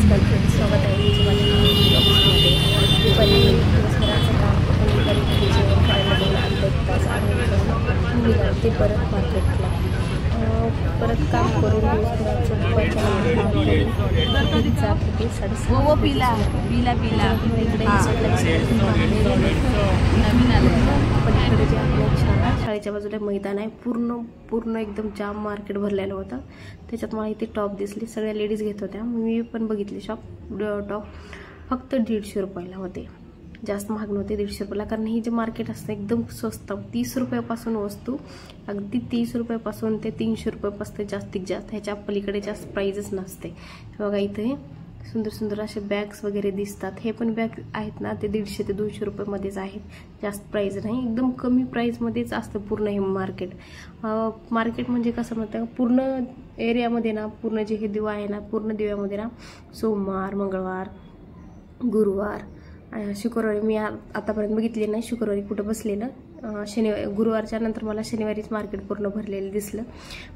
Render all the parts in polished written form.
नमस्कार फ्रेंड्स, स्वागत आहे तुमचं माझ्या ब्लॉग्समध्ये. पहिले दिवसभराचं काम आणि घरी जेवण करायला दोन अर्धा एक तास आणि निघाल ते परत मार्केटला परत काम करून दिवसभराचं दुपारच्या जात होते 6:30 पिला इकडे पलीकडे जे आपल्या शाळेच्या बाजूला मैदान आहे, पूर्ण एकदम जाम मार्केट भरलेलं होतं. त्याच्यात मला इथे टॉप दिसले, सगळ्या लेडीज घेत होत्या. मी पण बघितले टॉप फक्त 150 रुपयाला होते, जास्त महाग नव्हते. 150 रुपयाला, कारण हे जे मार्केट असतं एकदम स्वस्त. 30 रुपयापासून वस्तू, अगदी 30 रुपयापासून ते 300 रुपयापासून जास्तीत जास्त, ह्याच्या पलीकडे जास्त प्राइसच नसते. बघा इथे सुंदर सुंदर असे बॅग्स वगैरे दिसतात. हे पण बॅग आहेत ना, ते 150 ते 200 रुपयामध्येच आहेत, जास्त प्राइस नाही, एकदम कमी प्राइसमध्येच असतं पूर्ण हे मार्केट. मार्केट म्हणजे कसं म्हणतं, पूर्ण एरियामध्ये ना, पूर्ण जे हे दिवा आहे ना, पूर्ण दिव्यामध्ये ना सोमवार, मंगळवार, गुरुवार, शुक्रवारी मी आतापर्यंत बघितले नाही शुक्रवारी कुठं बसलेलं. गुरुवारच्या नंतर मला शनिवारीच मार्केट पूर्ण भरलेलं दिसलं.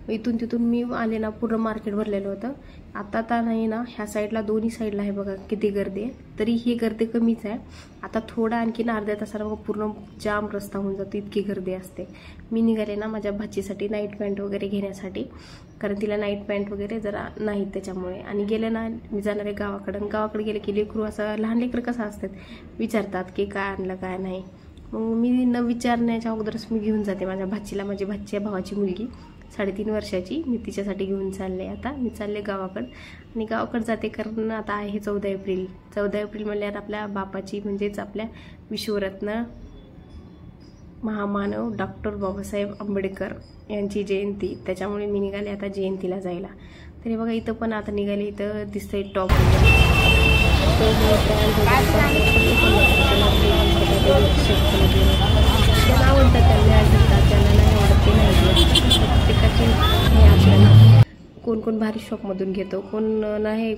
इथून तिथून मी आले ना, पूर्ण मार्केट भरलेलं होतं. आता नाही ना, ह्या साईडला दोन्ही साईडला आहे बघा किती गर्दी आहे, तरी ही गर्दी कमीच आहे. आता थोडा आणखीन अर्ध्या तासाला बघा पूर्ण जाम रस्ता होऊन जातो, इतकी गर्दी असते. मी निघाले ना माझ्या भाचीसाठी नाईट पॅन्ट वगैरे घेण्यासाठी, कारण तिला नाईट पॅन्ट वगैरे जरा नाही त्याच्यामुळे. आणि गेले ना, मी जाणार आहे गावाकडे गेले की लेकरू असं, लहान लेकरं कसं असतात, विचारतात की काय आणलं काय नाही. मग मी न विचारण्याच्या अगोदरच मी घेऊन जाते माझ्या भाचीला. माझी भाची आहे, भावाची मुलगी, 3.5 वर्षाची. मी तिच्यासाठी घेऊन चालले. आता मी चालले गावाकडं, आणि गावाकडे जाते कारण आता आहे 14 एप्रिल म्हणल्यावर आपल्या बापाची म्हणजेच आपल्या विश्वरत्न महामानव डॉक्टर बाबासाहेब आंबेडकर यांची जयंती. त्याच्यामुळे मी निघाले आता जयंतीला जायला. तरी बघा इथं पण आता निघाले, इथं दिसतंय टॉप आवडतात, त्यांना घेतात, त्यांना नाही आवडत ते नाही. प्रत्येकाचे हे आपल्याला कोण भारी शॉपमधून घेतो, कोण नाही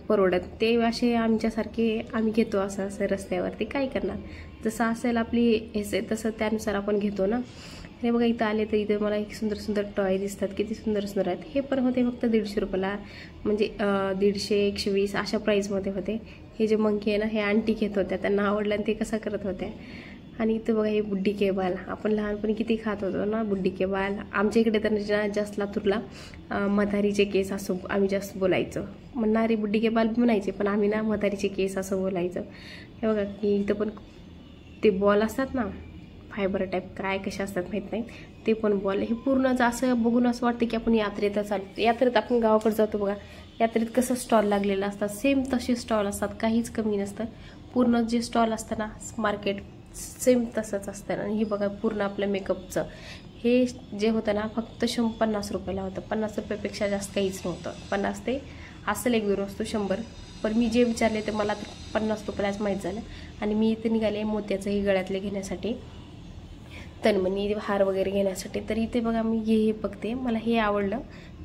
परवडत, ते असे आमच्यासारखे आम्ही घेतो असं रस्त्यावरती. काय करणार, जसं असेल आपली हे तसं त्यानुसार आपण घेतो ना. हे बघा इथं आले तर इथं मला एक सुंदर सुंदर टॉय दिसतात, किती सुंदर आहेत. हे पण होते फक्त 150 रुपयाला, म्हणजे 150, 120 अशा प्राईसमध्ये होते. हे जे मंकी आहे ना, हे आंटी घेत होत्या, त्यांना आवडलं आणि ते कसं करत होत्या. आणि इथं बघा हे बुड्डी के बाल, आपण लहानपणी किती खात होतो ना बुड्डी के बाल. आमच्या इकडे तर जास्त लातूरला म्हातारीचे केस असं आम्ही जास्त बोलायचं. म्हणणारे बुड्डी के बाल म्हणायचे, पण आम्ही ना म्हातारीचे केस असं बोलायचं. हे बघा की इथं पण ते बॉल असतात ना, फायबर टाईप काय कशा असतात माहीत नाही, ते पण बॉल. हे पूर्ण असं बघून असं वाटतं की आपण यात्रेत चालतो. यात्रेत आपण गावाकडे जातो बघा, यात्रेत कसं स्टॉल लागलेलं असतात, सेम तसे स्टॉल असतात, काहीच कमी नसतं. पूर्ण जे स्टॉल असतं ना मार्केट, सेम तसंच असतं. आणि हे बघा पूर्ण आपलं मेकअपचं हे जे होतं ना, फक्त 50 रुपयाला होतं. 50 रुपयापेक्षा जास्त काहीच नव्हतं. 50 ते असेल 1-2 वस्तू 100, पण मी जे विचारले ते मला तर 50 रुपयालाच माहीत झालं. आणि मी इथे निघाले मोत्याचं हे गळ्यातले घेण्यासाठी, तन्मणी हार वगैरे घेण्यासाठी. तर इथे बघा मी हे बघते, मला हे आवडलं.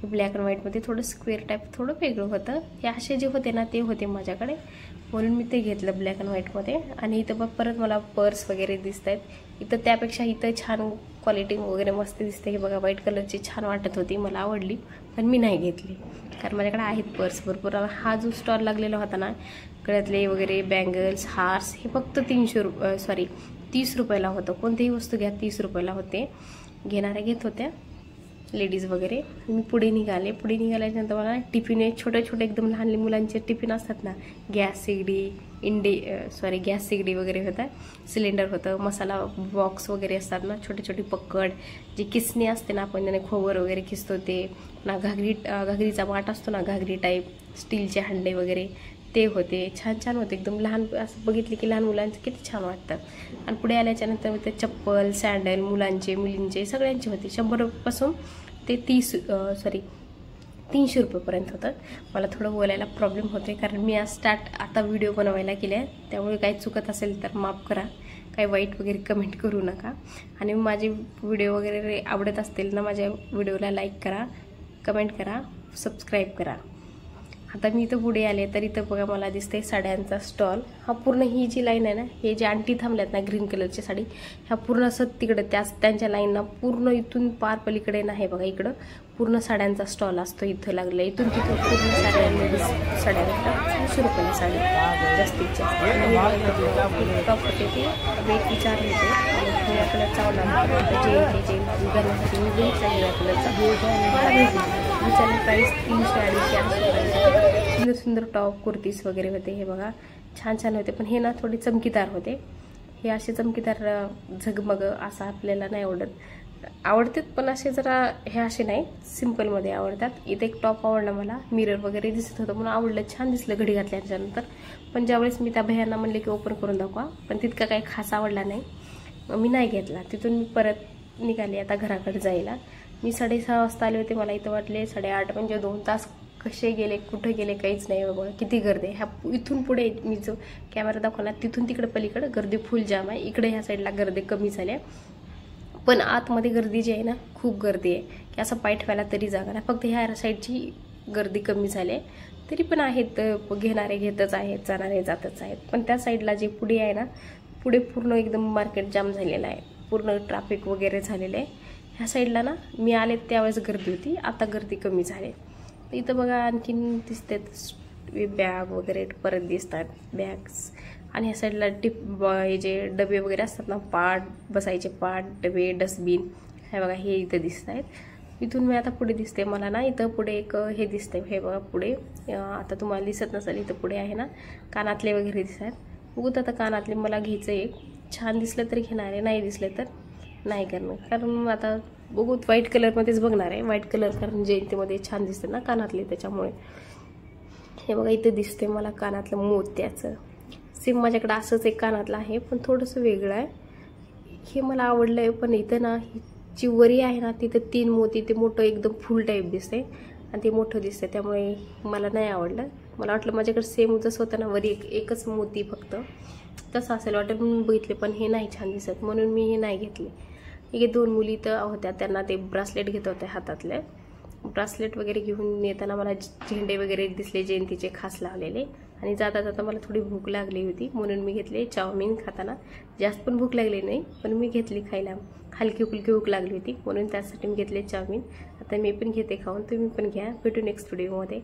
ब्लॅक अँड व्हाईटमध्ये थोडं स्क्वेअर टाईप थोडं वेगळं होतं. हे असे जे होते ना ते होते माझ्याकडे, म्हणून मी ते घेतलं ब्लॅक अँड व्हाईटमध्ये. आणि इथं परत मला पर्स वगैरे दिसत आहेत. इथं त्यापेक्षा इथं छान क्वालिटी वगैरे मस्त दिसते. हे बघा व्हाईट कलरची छान वाटत होती, मला आवडली, पण मी नाही घेतली कारण माझ्याकडे आहेत पर्स भरपूर. हा जो स्टॉल लागलेला होता ना, गळ्यातले वगैरे बँगल्स, हार्स, हे फक्त 30 रुपयाला होतं. कोणतीही वस्तू घ्या 30 रुपयाला होते. घेणाऱ्या घेत होत्या लेडीज वगैरे. मी पुढे निघाल्यानंतर मला टिफिन, छोटे एकदम लहान मुलांचे टिफिन असतात ना, गॅस शेगडी वगैरे होता, सिलेंडर होतं, मसाला बॉक्स वगैरे असतात ना, छोटे पक्कड, जी किसणी असते ना, आपण त्याने खोबर वगैरे किसतो ते ना, घागरीचा माठ असतो ना, घागरी टाईप, स्टीलचे हांडे वगैरे ते होते. छान होते एकदम. लहान असं बघितले की लहान मुलांचं किती छान वाटतं. आणि पुढे आल्याच्यानंतर ते चप्पल, सँडल, मुलांचे मुलींचे सगळ्यांचे होते. 100 रुपयापासून ते 300 रुपयेपर्यंत होतं. मला थोडं बोलायला प्रॉब्लेम होते कारण मी आज आता व्हिडिओ बनवायला गेले, त्यामुळे काही चुकत असेल तर माफ करा, काही वाईट वगैरे कमेंट करू नका. आणि माझे व्हिडिओ वगैरे आवडत असतील ना, माझ्या व्हिडिओला लाईक करा, कमेंट करा, सबस्क्राईब करा. आता मी इथं पुढे आले तर इथं बघा मला दिसते साड्यांचा स्टॉल. हा पूर्ण ही जी लाईन आहे ना, हे जे आंटी थांबल्यात ना ग्रीन कलरची साडी, ह्या पूर्ण असं तिकडं त्यांच्या लाईनना पूर्ण इथून पार पलीकडे नाही बघा, इकडं पूर्ण साड्यांचा स्टॉल असतो इथं लागला. इथून तिथून पूर्ण साड्या भेटतात. 100 रुपयाला साडी जास्तीत जास्त. टॉप होते ते वेट विचारले होते आणि निळ्या कलरचा आवडला जे घालण्यासाठी मी बघितला निळ्या कलरचा. विचारले प्राईस 300-250 सुंदर सुंदर टॉप कुर्तीस वगैरे होते. हे बघा छान छान होते, पण हे ना थोडे चमकीदार होते. हे असे चमकीदार झगमग असं आपल्याला नाही आवडतात, पण असे जरा हे असे नाही, सिम्पलमध्ये आवडतात. इथे एक टॉप आवडला मला, मिरर वगैरे दिसत होतं म्हणून आवडलं, छान दिसलं घडी घातल्यानंतर. पण ज्यावेळेस मी त्या भैयांना म्हणले की ओपन करून दाखवा, पण तितका काही खास आवडला नाही, मी नाही घेतला. तिथून मी परत निघाले आता घराकडे जायला. मी 6:30 वाजता आले होते. मला इथं वाटले 8:30, म्हणजे 2 तास कसे गेले, कुठे गेले काहीच नाही. बघा किती गर्दी आहे. ह्या इथून पुढे मी जो कॅमेरा दाखवला तिथून तिकडे पलीकडे गर्दी फुल जाम आहे. इकडे ह्या साईडला गर्दी कमी झाली आहे, पण आतमध्ये गर्दी जी आहे ना खूप गर्दी आहे, की असं पाय ठेवायला तरी जागा नाही. फक्त ह्या साईडची गर्दी कमी झाली आहे, तरी पण आहेत घेणारे घेतच आहेत, जाणारे जातच आहेत. पण त्या साईडला जे पुढे आहे ना, पुढे पूर्ण एकदम मार्केट जाम झालेलं आहे, पूर्ण ट्रॅफिक वगैरे झालेलं आहे. ह्या साईडला ना मी आले त्यावेळेस गर्दी होती, आता गर्दी कमी झाली. इथं बघा आणखीन दिसतात बॅग वगैरे परत दिसतात बॅग्स. आणि ह्या साईडला हे जे डबे वगैरे असतात ना, पाट बसायचे, पाट डबे डस्टबिन, हे बघा हे इथं दिसत आहेत. इथून मी आता पुढे दिसते मला ना, इथं पुढे एक हे दिसतंय, हे बघा पुढे, आता तुम्हाला दिसत नसेल, इथं पुढे आहे ना कानातले वगैरे दिसत आहेत. बघूत आता कानातले मला घ्यायचं एक, छान दिसलं तर घेणार आहे, नाही दिसलं तर नाही करणार. कारण आता बघूत व्हाईट कलरमध्येच बघणार आहे, व्हाईट कलर कारण जयंतीमध्ये छान दिसते ना कानातले, त्याच्यामुळे. हे बघा इथं दिसते मला कानातलं मोत्याचं. सेम माझ्याकडे असंच एक कानातलं आहे, पण थोडंसं वेगळं आहे. हे मला आवडलं आहे, पण इथं ना जी वरी आहे ना तिथं 3 मोती, ते मोठं एकदम फुल टाईप दिसते आणि ते मोठं दिसते, त्यामुळे मला नाही आवडलं. मला वाटलं माझ्याकडे सेम जसं होतं ना वरी एकच मोती फक्त तसं असेल वाटलं, म्हणून बघितले, पण हे नाही छान दिसत म्हणून मी हे नाही घेतले. हे 2 मुली तर होत्या, त्यांना ते ब्रासलेट घेत होते हातातले. ब्रासलेट वगैरे घेऊन येताना मला झेंडे वगैरे दिसले जयंतीचे खास लावलेले. आणि जाता जाता मला थोडी भूक लागली होती म्हणून मी घेतले चाऊमिन. खाताना जास्त पण भूक लागली नाही, पण मी घेतली खायला, हलकी फुलकी भूक लागली होती म्हणून त्यासाठी मी घेतले चाऊमिन. आता मी पण घेते खाऊन, तुम्ही पण घ्या. भेटू नेक्स्ट व्हिडिओमध्ये.